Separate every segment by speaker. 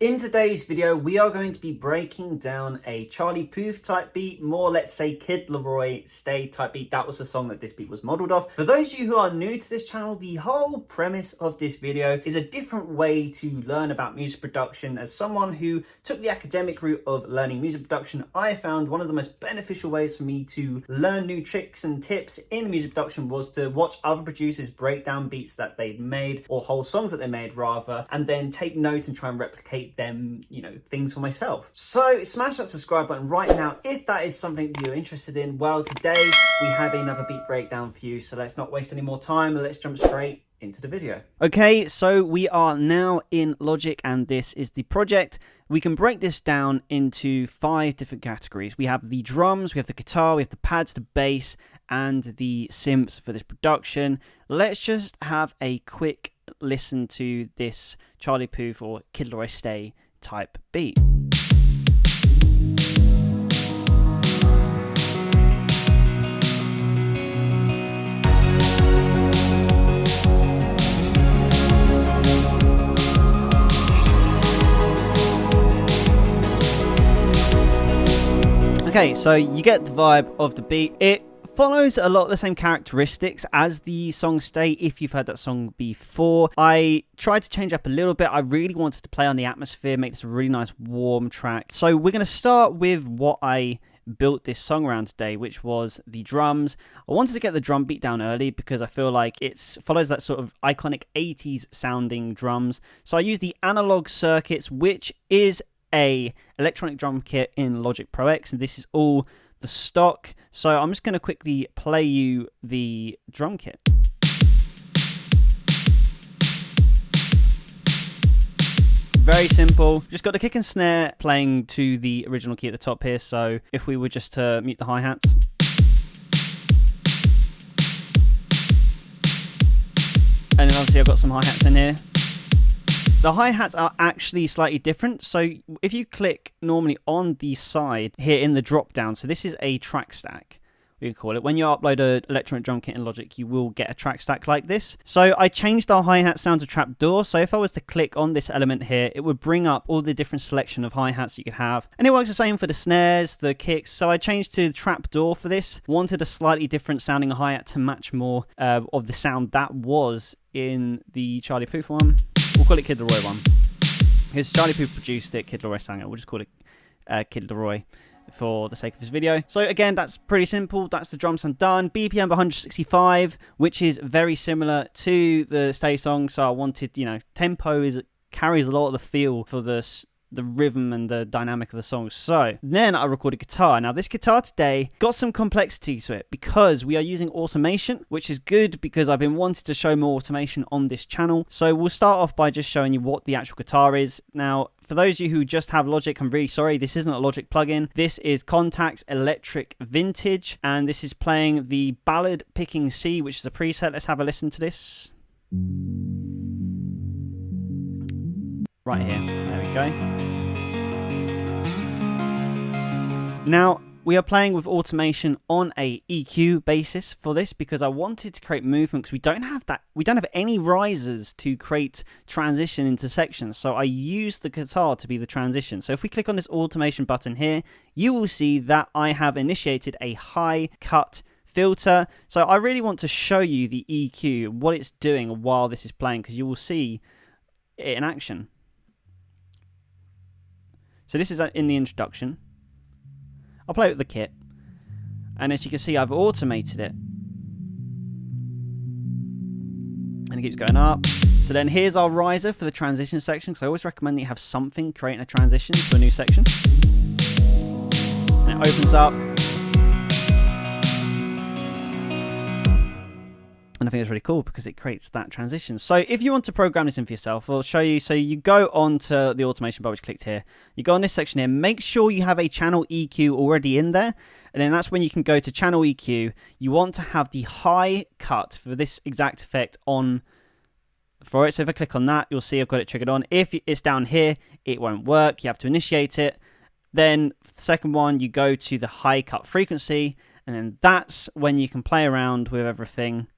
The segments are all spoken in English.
Speaker 1: In today's video, we are going to be breaking down a Charlie Puth type beat, more let's say Kid Laroi Stay type beat. That was the song that this beat was modeled off. For those of you who are new to this channel, the whole premise of this video is a different way to learn about music production. As someone who took the academic route of learning music production, I found one of the most beneficial ways for me to learn new tricks and tips in music production was to watch other producers break down beats that they'd made, or whole songs that they made rather, and then take note and try and replicate them, things for myself. So smash that subscribe button right now if that is something you're interested in. Well, today we have another beat breakdown for you, so let's not waste any more time and let's jump straight into the video. Okay, so we are now in Logic and this is the project. We can break this down into 5 different categories. We have the drums, we have the guitar, we have the pads, the bass, and the synths for this production. Let's just have a quick listen to this Charlie Puth or Kid Laroi Stay type beat. Okay, so you get the vibe of the beat. It follows a lot of the same characteristics as the song Stay, if you've heard that song before. I tried to change up a little bit. I really wanted to play on the atmosphere, make this a really nice warm track. So we're going to start with what I built this song around today, which was the drums. I wanted to get the drum beat down early because I feel like it follows that sort of iconic 80s sounding drums. So I used the Analog Circuits, which is a electronic drum kit in Logic Pro X, and this is all the stock. So I'm just going to quickly play you the drum kit. Very simple. Just got the kick and snare playing to the original key at the top here. So if we were just to mute the hi-hats. And then obviously I've got some hi-hats in here. The hi-hats are actually slightly different. So if you click normally on the side here in the drop down, so this is a track stack, we can call it. When you upload an electronic drum kit in Logic, you will get a track stack like this. So I changed our hi-hat sound to trapdoor. So if I was to click on this element here, it would bring up all the different selection of hi-hats you could have. And it works the same for the snares, the kicks. So I changed to the trapdoor for this. Wanted a slightly different sounding hi-hat to match more of the sound that was in the Charlie Puth one. We'll call it Kid Laroi one. Because Charlie Puth produced it, Kid Laroi sang it. We'll just call it Kid Laroi for the sake of this video. So again, that's pretty simple. That's the drum sound done. BPM 165, which is very similar to the Stay song. So I wanted, tempo carries a lot of the feel for the rhythm and the dynamic of the song. So then I recorded guitar. Now this guitar today got some complexity to it because we are using automation, which is good because I've been wanting to show more automation on this channel. So we'll start off by just showing you what the actual guitar is. Now, for those of you who just have Logic, I'm really sorry, this isn't a Logic plugin. This is Contact's Electric Vintage, and this is playing the Ballad Picking C, which is a preset. Let's have a listen to this. Right here, there we go. Now, we are playing with automation on a EQ basis for this because I wanted to create movement because we don't have any risers to create transition into sections. So I used the guitar to be the transition. So if we click on this automation button here, you will see that I have initiated a high cut filter. So I really want to show you the EQ, what it's doing while this is playing, because you will see it in action. So this is in the introduction. I'll play with the kit. And as you can see, I've automated it. And it keeps going up. So then here's our riser for the transition section. So I always recommend that you have something creating a transition to a new section. And it opens up. And I think it's really cool because it creates that transition. So if you want to program this in for yourself, I'll show you. So you go on to the automation bar, which clicked here. You go on this section here. Make sure you have a channel EQ already in there. And then that's when you can go to channel EQ. You want to have the high cut for this exact effect on for it. So if I click on that, you'll see I've got it triggered on. If it's down here, it won't work. You have to initiate it. Then the second one, you go to the high cut frequency. And then that's when you can play around with everything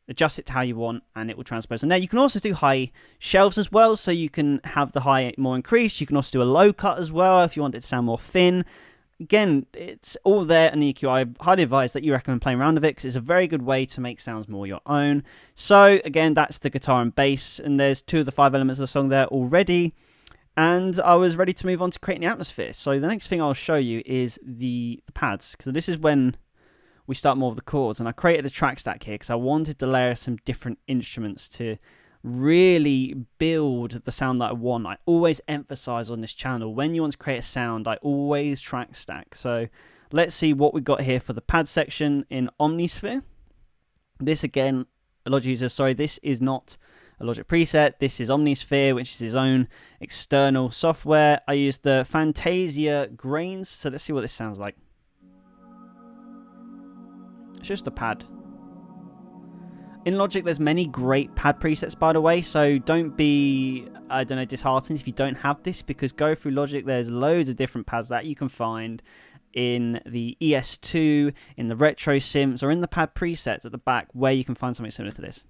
Speaker 1: adjust it to how you want, and it will transpose. And now you can also do high shelves as well, so you can have the high more increased. You can also do a low cut as well if you want it to sound more thin. Again, it's all there in EQ. I highly advise that you recommend playing around with it because it's a very good way to make sounds more your own. So again, that's the guitar and bass, and there's 2 of the 5 elements of the song there already. And I was ready to move on to creating the atmosphere. So the next thing I'll show you is the pads, because this is when we start more of the chords. And I created a track stack here because I wanted to layer some different instruments to really build the sound that I want. I always emphasize on this channel, when you want to create a sound, I always track stack. So let's see what we got here for the pad section in Omnisphere. This again, a Logic user, sorry, this is not a Logic preset. This is Omnisphere, which is his own external software. I used the Fantasia grains, so let's see what this sounds like. It's just a pad. In Logic, there's many great pad presets, by the way, so don't be, disheartened if you don't have this, because go through Logic, there's loads of different pads that you can find in the ES2, in the retro synths, or in the pad presets at the back, where you can find something similar to this.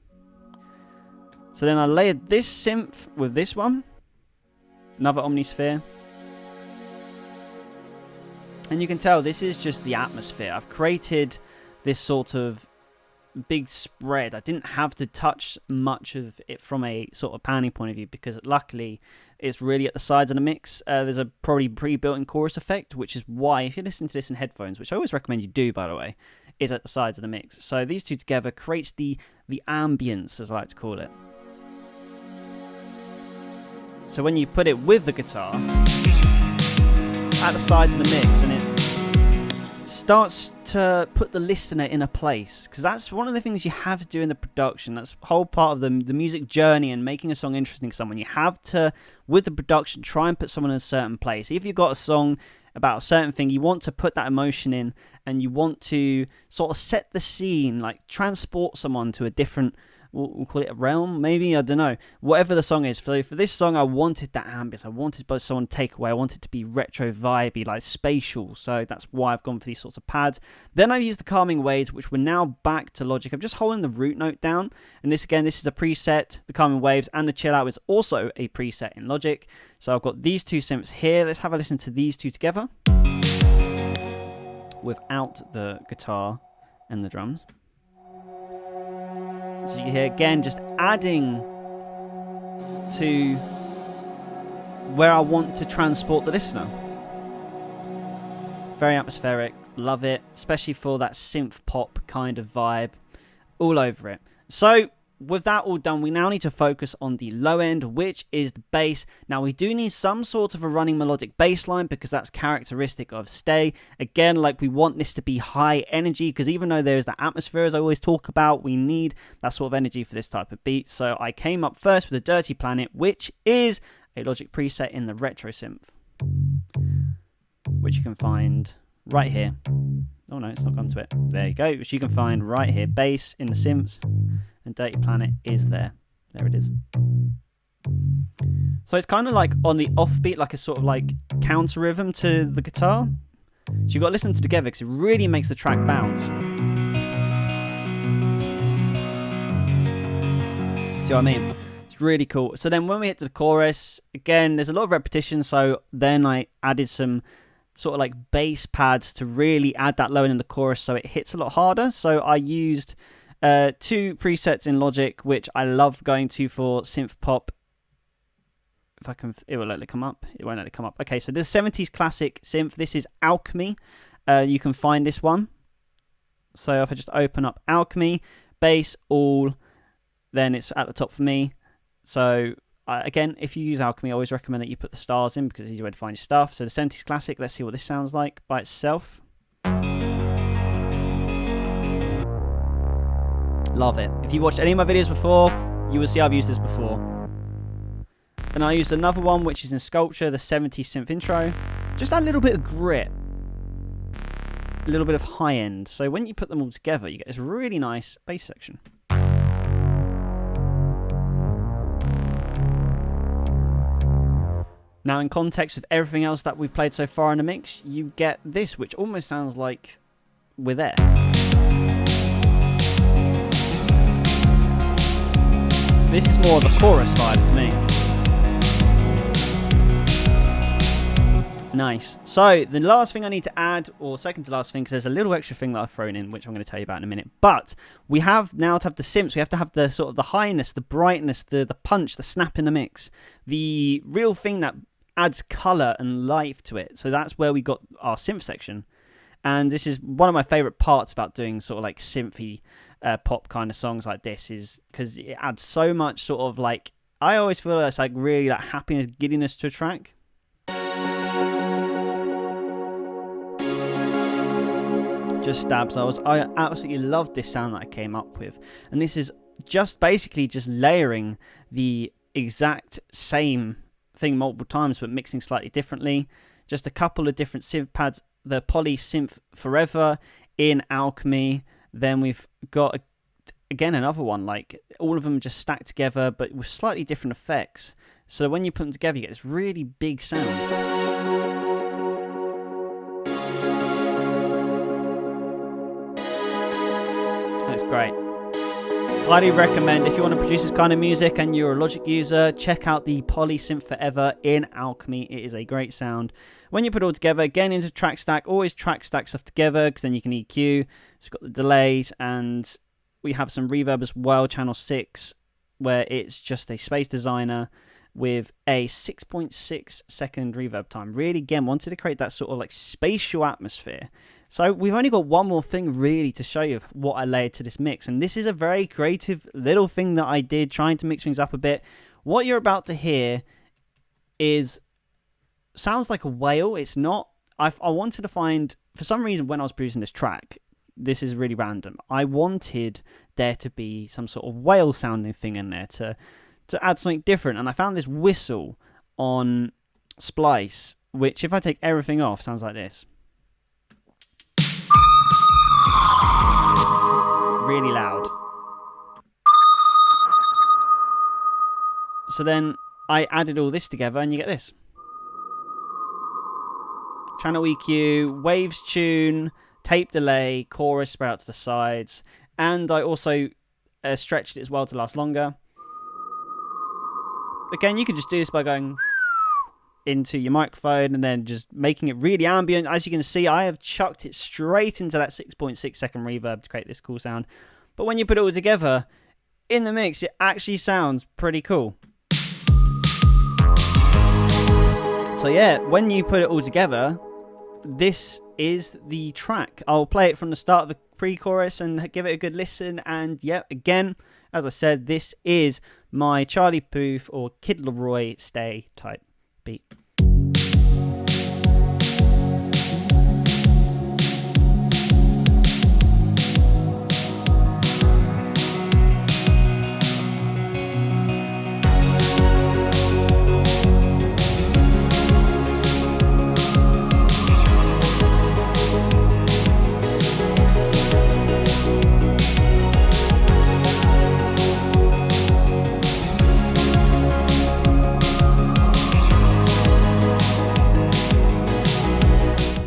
Speaker 1: So then I layered this synth with this one, another Omnisphere. And you can tell this is just the atmosphere. I've created this sort of big spread. I didn't have to touch much of it from a sort of panning point of view, because luckily it's really at the sides of the mix. There's a probably pre-built-in chorus effect, which is why if you listen to this in headphones, which I always recommend you do, by the way, is at the sides of the mix. So these two together creates the ambience, as I like to call it. So when you put it with the guitar at the sides of the mix, and it starts to put the listener in a place, because that's one of the things you have to do in the production. That's a whole part of the music journey and making a song interesting to someone. You have to, with the production, try and put someone in a certain place. If you've got a song about a certain thing, you want to put that emotion in, and you want to sort of set the scene, like transport someone to a different, we'll call it a realm, maybe, I don't know. Whatever the song is. For this song, I wanted that ambience. I wanted by someone to take away. I wanted it to be retro vibey, like spatial. So that's why I've gone for these sorts of pads. Then I've used the calming waves, which we're now back to Logic. I'm just holding the root note down. And this, again, this is a preset. The calming waves and the chill out is also a preset in Logic. So I've got these two synths here. Let's have a listen to these two together without the guitar and the drums. So you can hear, again, just adding to where I want to transport the listener. Very atmospheric, love it, especially for that synth pop kind of vibe, all over it. So with that all done, we now need to focus on the low end, which is the bass. Now we do need some sort of a running melodic bass line, because that's characteristic of Stay. Again, like, we want this to be high energy, because even though there's that atmosphere, as I always talk about, we need that sort of energy for this type of beat. So I came up first with a Dirty Planet, which is a Logic preset in the retro synth, which you can find right here. Oh no, it's not gone to it. There you go, which you can find right here. Bass in the synths, and Dirty Planet is there. There it is. So it's kind of like on the offbeat, like a sort of like counter rhythm to the guitar. So you've got to listen to it together, because it really makes the track bounce. See what I mean? It's really cool. So then when we hit to the chorus, again, there's a lot of repetition. So then I added some sort of like bass pads to really add that low end in the chorus, so it hits a lot harder. So I used 2 presets in Logic, which I love going to for synth pop. If I can, it will let it come up. It won't let it come up. Okay, so this 70s classic synth. This is Alchemy. You can find this one. So if I just open up Alchemy, bass, all, then it's at the top for me. So again, if you use Alchemy, I always recommend that you put the stars in, because it's an easy way to find your stuff. So the 70s classic, let's see what this sounds like by itself. Love it. If you've watched any of my videos before, you will see I've used this before. Then I used another one, which is in Sculpture, the 70s synth intro. Just that little bit of grit. A little bit of high end. So when you put them all together, you get this really nice bass section. Now, in context of everything else that we've played so far in the mix, you get this, which almost sounds like we're there. this is more of a chorus vibe to me. Nice. So the last thing I need to add, or second to last thing, because there's a little extra thing that I've thrown in, which I'm going to tell you about in a minute. But we have now to have the synths. We have to have the sort of the highness, the brightness, the punch, the snap in the mix, the real thing that adds color and life to it. So that's where we got our synth section. And this is one of my favorite parts about doing sort of like synthy pop kind of songs like this, is because it adds so much sort of like, I always feel it's like really like happiness, giddiness to a track. Just stabs. I absolutely loved this sound that I came up with, and this is just basically just layering the exact same thing multiple times but mixing slightly differently. Just a couple of different synth pads, the Poly Synth Forever in Alchemy, then we've got again another one, like all of them just stacked together but with slightly different effects, so when you put them together you get this really big sound. It's great. Highly recommend, if you want to produce this kind of music and you're a Logic user, check out the Poly Synth Forever in Alchemy. It is a great sound. When you put it all together, again into track stack, always track stack stuff together because then you can EQ. So you've got the delays, and we have some reverb as well, channel 6, where it's just a space designer with a 6.6 second reverb time. Really, again, wanted to create that sort of like spatial atmosphere. So we've only got one more thing really to show you what I layered to this mix. And this is a very creative little thing that I did, trying to mix things up a bit. What you're about to hear sounds like a whale. It's not. I wanted to find, for some reason when I was producing this track, this is really random, I wanted there to be some sort of whale sounding thing in there to add something different. And I found this whistle on Splice, which if I take everything off, sounds like this. Really loud. So then I added all this together and you get this. Channel EQ, waves tune, tape delay, chorus spread out to the sides, and I also stretched it as well to last longer. Again, you could just do this by going into your microphone and then just making it really ambient. As you can see, I have chucked it straight into that 6.6 second reverb to create this cool sound. But when you put it all together in the mix, it actually sounds pretty cool. So yeah, when you put it all together, this is the track. I'll play it from the start of the pre-chorus and give it a good listen. And yeah, again, as I said, this is my Charlie Puth or Kid Laroi stay type beat.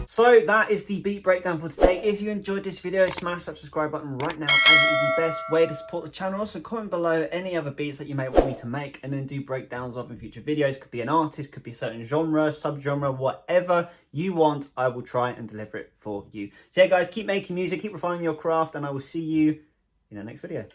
Speaker 1: So that is the beat breakdown for today. If you enjoyed this video, smash that subscribe button right now, as it is the best way to support the channel. Also comment below any other beats that you may want me to make and then do breakdowns of in future videos. Could be an artist, could be a certain genre, subgenre, whatever you want, I will try and deliver it for you. So yeah guys, keep making music, keep refining your craft, and I will see you in the next video.